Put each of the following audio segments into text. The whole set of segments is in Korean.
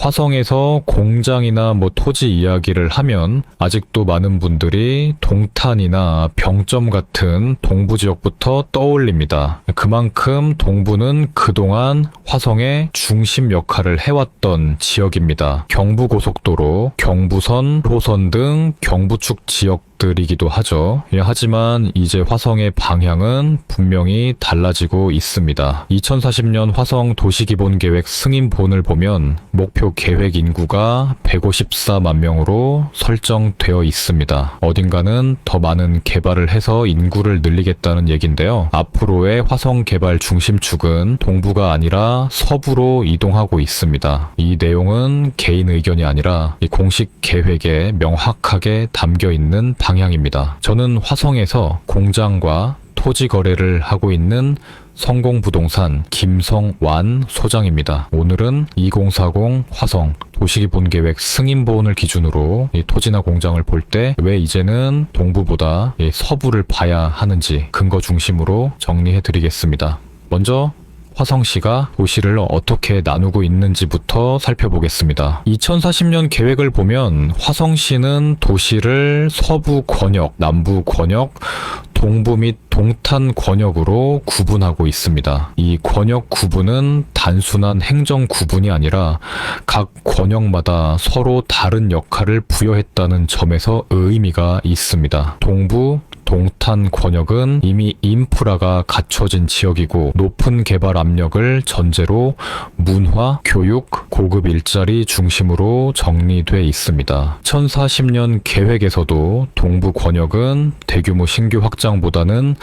화성에서 공장이나 토지 이야기를 하면 아직도 많은 분들이 동탄이나 병점 같은 동부 지역부터 떠올립니다. 그만큼 동부는 그동안 화성의 중심 역할을 해왔던 지역입니다. 경부고속도로, 경부선, 호선 등 경부축 지역들이기도 하죠. 하지만 이제 화성의 방향은 분명히 달라지고 있습니다. 2040년 화성 도시기본계획 승인본을 보면 목표 계획 인구가 154만 명으로 설정되어 있습니다. 어딘가는 더 많은 개발을 해서 인구를 늘리겠다는 얘긴데요. 앞으로의 화성 개발 중심축은 동부가 아니라 서부로 이동하고 있습니다. 이 내용은 개인 의견이 아니라 이 공식 계획에 명확하게 담겨 있는 방향입니다. 저는 화성에서 공장과 토지 거래를 하고 있는 성공부동산 김성완 소장입니다. 오늘은 2040 화성 도시기본계획 승인본을 기준으로 이 토지나 공장을 볼 때 왜 이제는 동부보다 이 서부를 봐야 하는지 근거 중심으로 정리해 드리겠습니다. 먼저 화성시가 도시를 어떻게 나누고 있는지부터 살펴보겠습니다. 2040년 계획을 보면 화성시는 도시를 서부 권역, 남부 권역, 동부 및 동탄 권역으로 구분하고 있습니다. 이 권역 구분은 단순한 행정 구분이 아니라 각 권역마다 서로 다른 역할을 부여했다는 점에서 의미가 있습니다. 동부, 동탄 권역은 이미 인프라가 갖춰진 지역이고 높은 개발 압력을 전제로 문화, 교육, 고급 일자리 중심으로 정리돼 있습니다. 2040년 계획에서도 동부 권역은 대규모 신규 확장보다는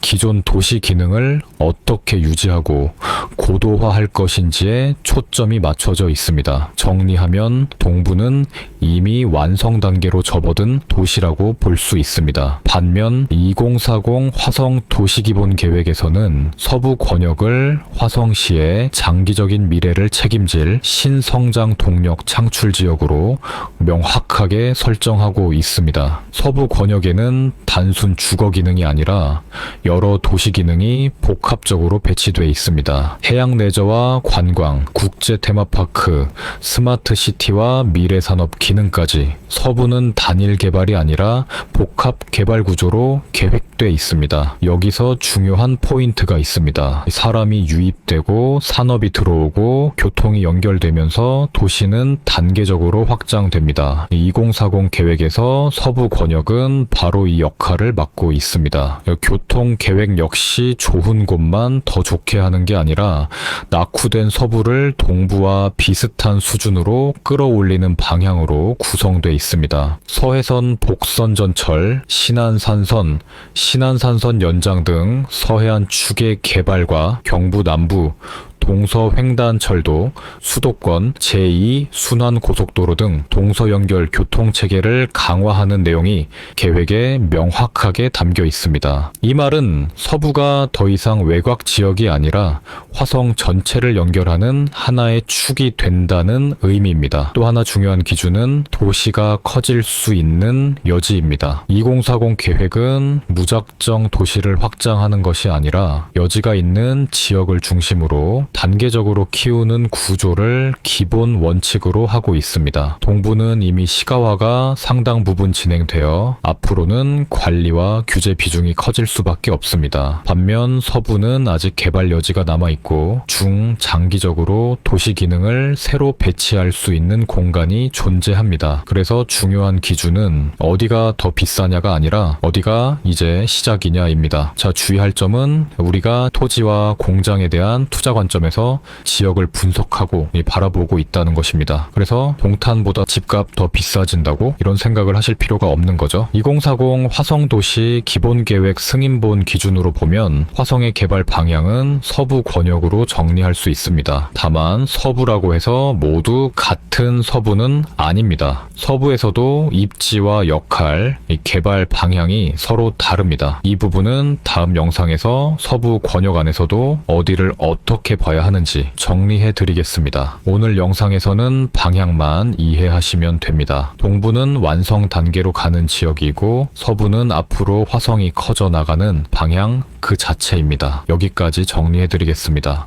기존 도시 기능을 어떻게 유지하고 고도화할 것인지에 초점이 맞춰져 있습니다. 정리하면 동부는 이미 완성 단계로 접어든 도시라고 볼 수 있습니다. 반면 2040 화성 도시기본 계획에서는 서부 권역을 화성시의 장기적인 미래를 책임질 신성장 동력 창출 지역으로 명확하게 설정하고 있습니다. 서부 권역에는 단순 주거 기능이 아니라 여러 도시 기능이 복합적으로 배치되어 있습니다. 해양 레저와 관광, 국제 테마파크, 스마트 시티와 미래 산업 기능까지 서부는 단일 개발이 아니라 복합 개발 구조로 계획돼 있습니다. 여기서 중요한 포인트가 있습니다. 사람이 유입되고 산업이 들어오고 교통이 연결되면서 도시는 단계적으로 확장됩니다. 2040 계획에서 서부 권역은 바로 이 역할을 맡고 있습니다. 교통 계획 역시 좋은 곳만 더 좋게 하는 게 아니라 낙후된 서부를 동부와 비슷한 수준으로 끌어올리는 방향으로 구성돼 있습니다. 서해선 복선전철, 신안산선, 신안산선 연장 등 서해안 축의 개발과 경부 남부 동서횡단철도, 수도권 제2 순환고속도로 등 동서연결 교통체계를 강화하는 내용이 계획에 명확하게 담겨 있습니다. 이 말은 서부가 더 이상 외곽 지역이 아니라 화성 전체를 연결하는 하나의 축이 된다는 의미입니다. 또 하나 중요한 기준은 도시가 커질 수 있는 여지입니다. 2040 계획은 무작정 도시를 확장하는 것이 아니라 여지가 있는 지역을 중심으로 단계적으로 키우는 구조를 기본 원칙으로 하고 있습니다. 동부는 이미 시가화가 상당 부분 진행되어 앞으로는 관리와 규제 비중이 커질 수밖에 없습니다. 반면 서부는 아직 개발 여지가 남아있고 중장기적으로 도시 기능을 새로 배치할 수 있는 공간이 존재합니다. 그래서 중요한 기준은 어디가 더 비싸냐가 아니라 어디가 이제 시작이냐입니다. 자, 주의할 점은 우리가 토지와 공장에 대한 투자 관점에서 지역을 분석하고 바라보고 있다는 것입니다. 그래서 동탄보다 집값 더 비싸진다고 이런 생각을 하실 필요가 없는 거죠. 2040 화성도시 기본계획 승인본 기준으로 보면 화성의 개발 방향은 서부 권역으로 정리할 수 있습니다. 다만 서부라고 해서 모두 같은 서부는 아닙니다. 서부에서도 입지와 역할, 개발 방향이 서로 다릅니다. 이 부분은 다음 영상에서 서부 권역 안에서도 어디를 어떻게 봐야 하는지 정리해 드리겠습니다. 오늘 영상에서는 방향만 이해하시면 됩니다. 동부는 완성 단계로 가는 지역이고 서부는 앞으로 화성이 커져 나가는 방향 그 자체입니다. 여기까지 정리해 드리겠습니다.